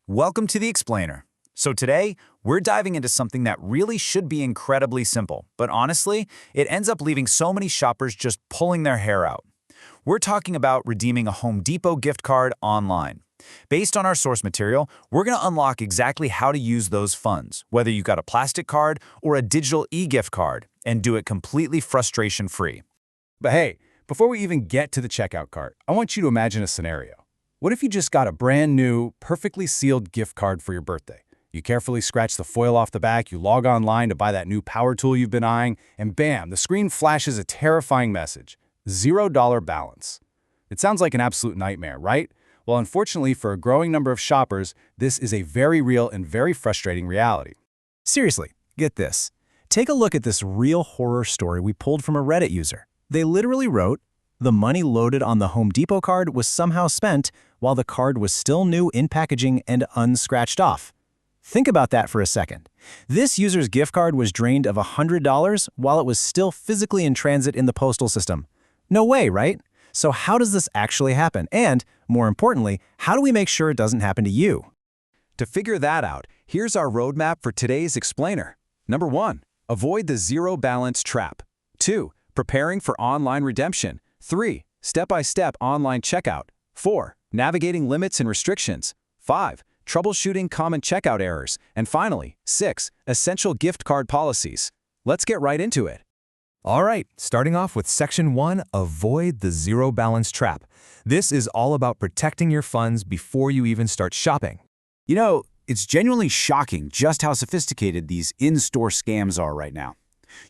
Welcome to the Explainer. So today, we're diving into something that really should be incredibly simple, but honestly, it ends up leaving so many shoppers just pulling their hair out. We're talking about redeeming a Home Depot gift card online. Based on our source material, we're going to unlock exactly how to use those funds, whether you got a plastic card or a digital e-gift card, and do it completely frustration-free. But hey, before we even get to the checkout cart, I want you to imagine a scenario. What if you just got a brand new, perfectly sealed gift card for your birthday? You carefully scratch the foil off the back, you log online to buy that new power tool you've been eyeing, and bam, the screen flashes a terrifying message: $0 balance. It sounds like an absolute nightmare, right? Well, unfortunately for a growing number of shoppers, this is a very real and very frustrating reality. Seriously, get this. Take a look at this real horror story we pulled from a Reddit user. They literally wrote, "The money loaded on the Home Depot card was somehow spent while the card was still new in packaging and unscratched off." Think about that for a second. This user's gift card was drained of $100 while it was still physically in transit in the postal system. No way, right? So how does this actually happen? And, more importantly, how do we make sure it doesn't happen to you? To figure that out, here's our roadmap for today's explainer. Number 1, avoid the zero balance trap. 2, preparing for online redemption. 3, step-by-step online checkout. 4, navigating limits and restrictions. 5, troubleshooting common checkout errors. And finally, 6, essential gift card policies. Let's get right into it. All right, starting off with Section 1, avoid the zero balance trap. This is all about protecting your funds before you even start shopping. You know, it's genuinely shocking just how sophisticated these in-store scams are right now.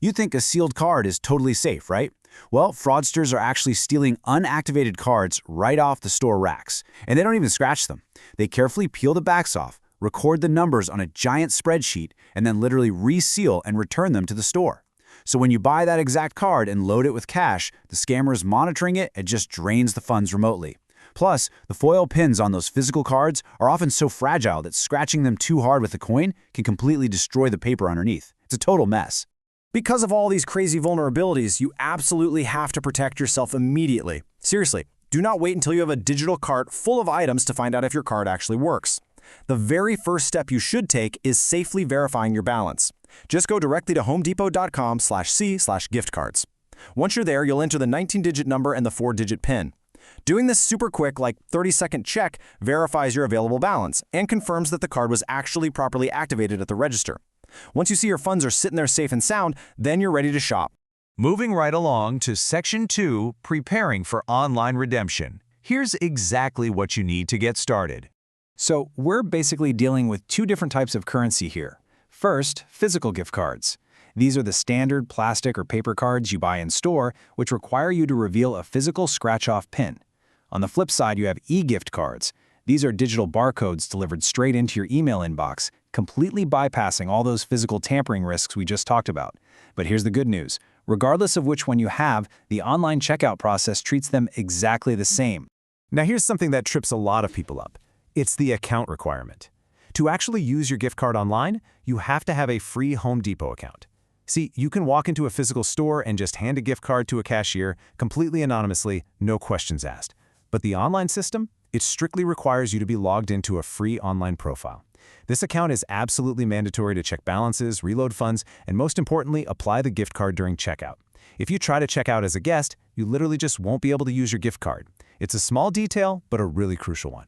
You think a sealed card is totally safe, right? Well, fraudsters are actually stealing unactivated cards right off the store racks, and they don't even scratch them. They carefully peel the backs off, record the numbers on a giant spreadsheet, and then literally reseal and return them to the store. So when you buy that exact card and load it with cash, the scammer is monitoring it and just drains the funds remotely. Plus, the foil pins on those physical cards are often so fragile that scratching them too hard with a coin can completely destroy the paper underneath. It's a total mess. Because of all these crazy vulnerabilities, you absolutely have to protect yourself immediately. Seriously, do not wait until you have a digital cart full of items to find out if your card actually works. The very first step you should take is safely verifying your balance. Just go directly to homedepot.com/c/giftcards. Once you're there, you'll enter the 19-digit number and the 4-digit PIN. Doing this super quick, like 30-second check, verifies your available balance and confirms that the card was actually properly activated at the register. Once you see your funds are sitting there safe and sound, then you're ready to shop. Moving right along to Section 2, preparing for online redemption. Here's exactly what you need to get started. So we're basically dealing with two different types of currency here. First, physical gift cards. These are the standard plastic or paper cards you buy in store, which require you to reveal a physical scratch-off pin. On the flip side, you have e-gift cards. These are digital barcodes delivered straight into your email inbox, completely bypassing all those physical tampering risks we just talked about. But here's the good news. Regardless of which one you have, the online checkout process treats them exactly the same. Now here's something that trips a lot of people up. It's the account requirement. To actually use your gift card online, you have to have a free Home Depot account. See, you can walk into a physical store and just hand a gift card to a cashier completely anonymously, no questions asked. But the online system? It strictly requires you to be logged into a free online profile. This account is absolutely mandatory to check balances, reload funds, and most importantly, apply the gift card during checkout. If you try to check out as a guest, you literally just won't be able to use your gift card. It's a small detail, but a really crucial one.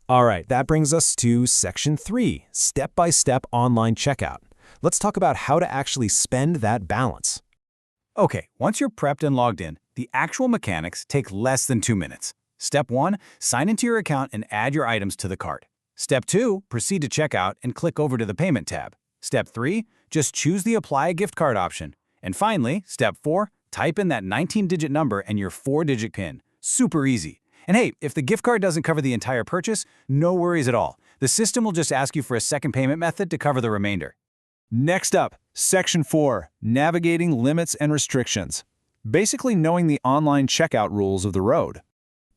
All right, that brings us to Section 3, step-by-step online checkout. Let's talk about how to actually spend that balance. Okay, once you're prepped and logged in, the actual mechanics take less than 2 minutes. Step 1, sign into your account and add your items to the cart. Step 2, proceed to checkout and click over to the Payment tab. Step 3, just choose the Apply a Gift Card option. And finally, Step 4, type in that 19-digit number and your 4-digit PIN. Super easy. And hey, if the gift card doesn't cover the entire purchase, no worries at all. The system will just ask you for a second payment method to cover the remainder. Next up, Section 4, navigating limits and restrictions. Basically knowing the online checkout rules of the road.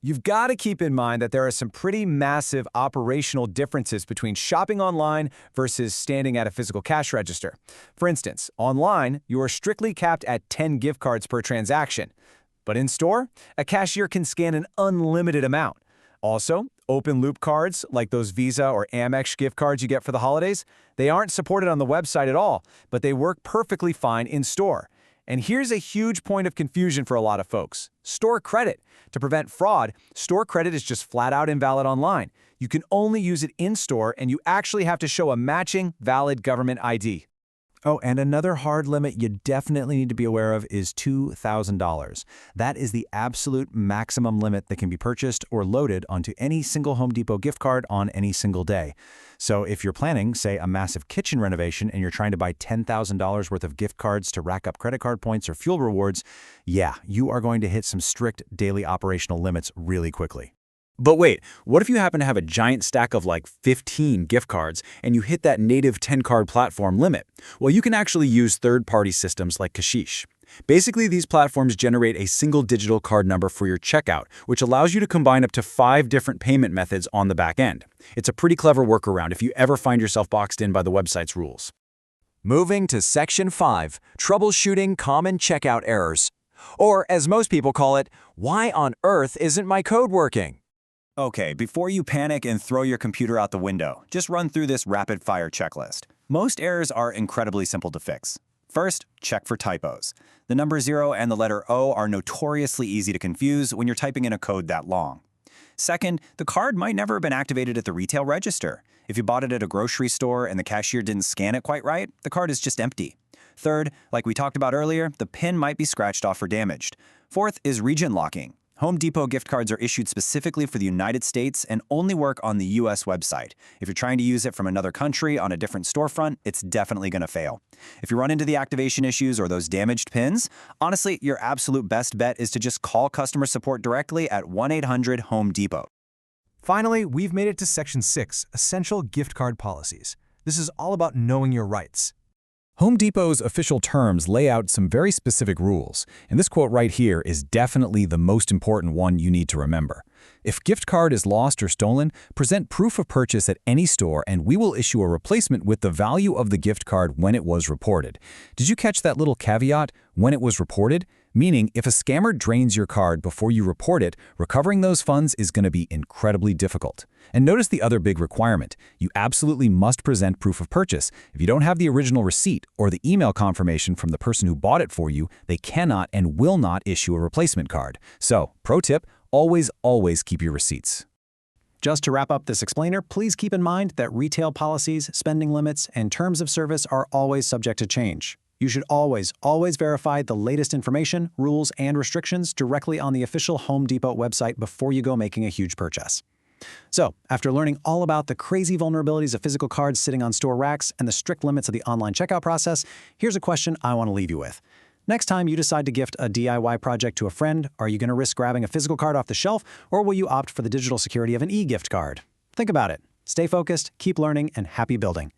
You've got to keep in mind that there are some pretty massive operational differences between shopping online versus standing at a physical cash register. For instance, online, you are strictly capped at 10 gift cards per transaction. But in store, a cashier can scan an unlimited amount. Also, open-loop cards, like those Visa or Amex gift cards you get for the holidays, they aren't supported on the website at all, but they work perfectly fine in-store. And here's a huge point of confusion for a lot of folks. Store credit. To prevent fraud, store credit is just flat out invalid online. You can only use it in-store, and you actually have to show a matching, valid government ID. Oh, and another hard limit you definitely need to be aware of is $2,000. That is the absolute maximum limit that can be purchased or loaded onto any single Home Depot gift card on any single day. So if you're planning, say, a massive kitchen renovation and you're trying to buy $10,000 worth of gift cards to rack up credit card points or fuel rewards, yeah, you are going to hit some strict daily operational limits really quickly. But wait, what if you happen to have a giant stack of like 15 gift cards and you hit that native 10-card platform limit? Well, you can actually use third-party systems like Kashish. Basically, these platforms generate a single digital card number for your checkout, which allows you to combine up to 5 different payment methods on the back end. It's a pretty clever workaround if you ever find yourself boxed in by the website's rules. Moving to Section 5, Troubleshooting Common Checkout Errors. Or, as most people call it, why on earth isn't my code working? Okay, before you panic and throw your computer out the window, just run through this rapid-fire checklist. Most errors are incredibly simple to fix. First, check for typos. The number 0 and the letter O are notoriously easy to confuse when you're typing in a code that long. Second, the card might never have been activated at the retail register. If you bought it at a grocery store and the cashier didn't scan it quite right, the card is just empty. Third, like we talked about earlier, the PIN might be scratched off or damaged. Fourth is region locking. Home Depot gift cards are issued specifically for the United States and only work on the US website. If you're trying to use it from another country on a different storefront, it's definitely going to fail. If you run into the activation issues or those damaged pins, honestly, your absolute best bet is to just call customer support directly at 1-800-HOME DEPOT. Finally, we've made it to Section 6, Essential Gift Card Policies. This is all about knowing your rights. Home Depot's official terms lay out some very specific rules, and this quote right here is definitely the most important one you need to remember. If gift card is lost or stolen, present proof of purchase at any store and we will issue a replacement with the value of the gift card when it was reported. Did you catch that little caveat, when it was reported? Meaning, if a scammer drains your card before you report it, recovering those funds is going to be incredibly difficult. And notice the other big requirement. You absolutely must present proof of purchase. If you don't have the original receipt or the email confirmation from the person who bought it for you, they cannot and will not issue a replacement card. So, pro tip, always keep your receipts. Just to wrap up this explainer, please keep in mind that retail policies, spending limits, and terms of service are always subject to change. You should always verify the latest information, rules, and restrictions directly on the official Home Depot website before you go making a huge purchase. So, after learning all about the crazy vulnerabilities of physical cards sitting on store racks and the strict limits of the online checkout process, here's a question I want to leave you with. Next time you decide to gift a DIY project to a friend, are you going to risk grabbing a physical card off the shelf, or will you opt for the digital security of an e-gift card? Think about it. Stay focused, keep learning, and happy building.